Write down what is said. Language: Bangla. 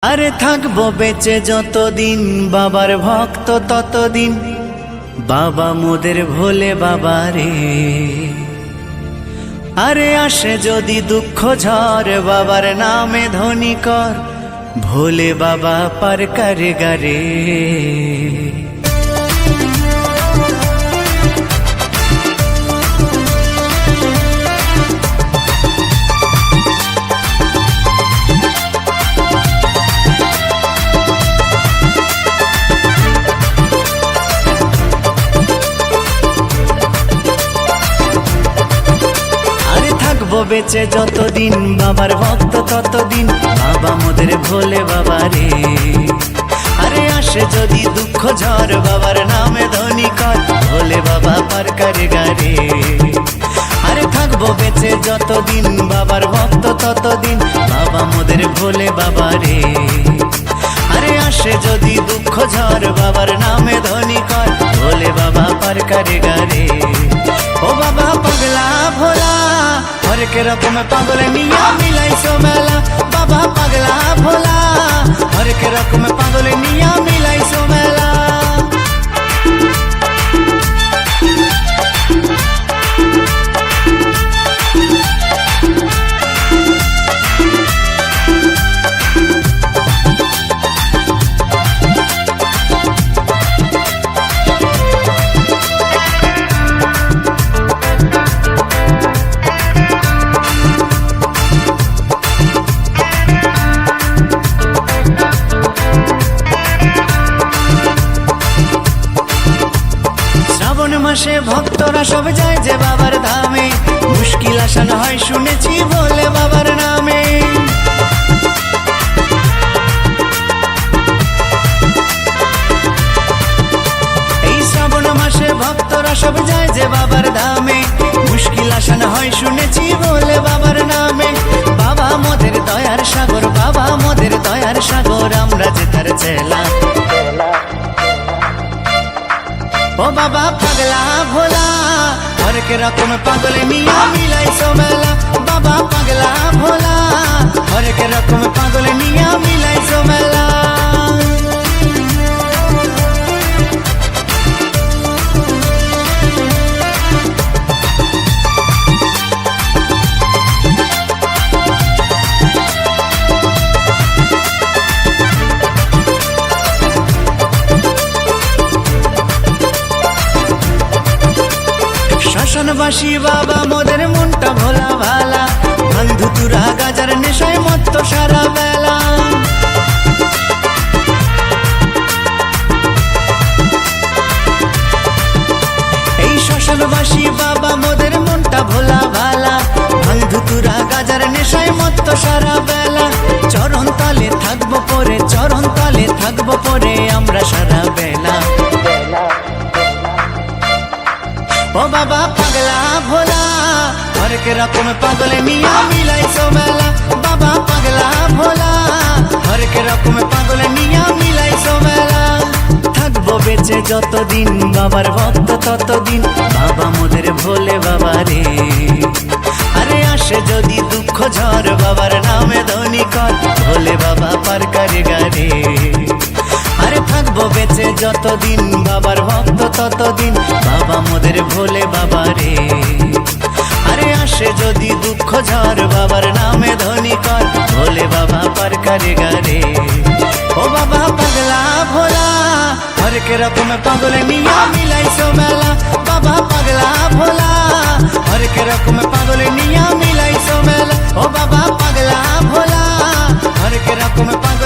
আরে থাকবো বেঁচে যতদিন বাবার ভক্ত ততদিন, বাবা মোদের ভোলে বাবা রে। আরে আসে যদি দুঃখ ঝড় বাবার নামে ধ্বনি কর, ভোলে বাবা পার করে গারে। বেঁচে যতদিন বাবার ভক্ত ততদিন, বাবা মোদের ভোলে বাবা রে। আরে আসে যদি দুঃখ ঝড় বাবার নামে ধ্বনি কর, ভোলে বাবা পার করে গারে। আরে থাকবো বেঁচে যতদিন বাবার ভক্ত ততদিন, বাবা মোদের ভোলে বাবা রে। আরে আসে যদি দুঃখ ঝড় বাবার নামে ধ্বনি কর, ভোলে বাবা পার করে গারে। ও বাবা পাগলা ভোলা হরেক রকম পাগল নিয়া মিলাইছো মেলা, বাবা পাগলা ভোলা হরেক রকম পাগল নিয়া মিলাইছো মেলা। মাসে ভক্তরা সব যায় যে বাবার ধামে, মুশকিল আসান হয় শুনেছি বলে বাবার নামে। এই শ্রাবণ মাসে ভক্তরা সব যায় যে বাবার ধামে, মুশকিল আসান হয় শুনেছি বলে বাবার নামে। বাবা মোদের দয়ার সাগর, বাবা মোদের দয়ার সাগর, আমরা যে তার চেলা। ও বাবা পাগলা ভোলা হরেক রকম পাগল নিয়া মিলাইছো মেলা, বাবা পাগলা ভোলা হরেক রকম পাগল নিয়া মিলাইছো মেলা। শ্মশানবাসী বাবা মোদের মনটা ভোলা ভালা, বন্ধু তুরা গাজার নেশায় মত্ত সারা বেলা। এই শ্মশানবাসী বাবা মোদের মনটা ভোলা ভালা, বন্ধু তুরা গাজার নেশায় মত্ত সারা বেলা। চরণ তলে থাকবো পরে, চরণ তলে থাকবো পরে আমরা সারা বেলা। ও বাবা পাগলা ভোলা হরেক রকম পাগল নিয়া মিলাইছো মেলা, বাবা পাগলা ভোলা হরেক রকম পাগল নিয়া মিলাইছো মেলা। থাকবো বেঁচে যতদিন বাবার ভক্ত ততদিন, বাবা মোদের ভোলে বাবা রে। আরে আসে যদি দুঃখ ঝড় বাবার নামে ধ্বনি কর, ভোলে বাবা পার করে গারে। আরে থাকবো বেঁচে যতদিন বাবার ভক্ত ততদিন, বাবা মোদের ভোলে বাবা রে। আরে আসে যদি দুঃখ ঝড় বাবার নামে ধ্বনি কর, ভোলে বাবা পার করে গারে। ও বাবা পাগলা ভোলা হরেক রকম পাগল নিয়া মিলাইছো মেলা, বাবা পাগলা ভোলা হরেক রকম পাগল নিয়া মিলাইছো মেলা। ও বাবা পাগলা ভোলা হরেক রকম পাগল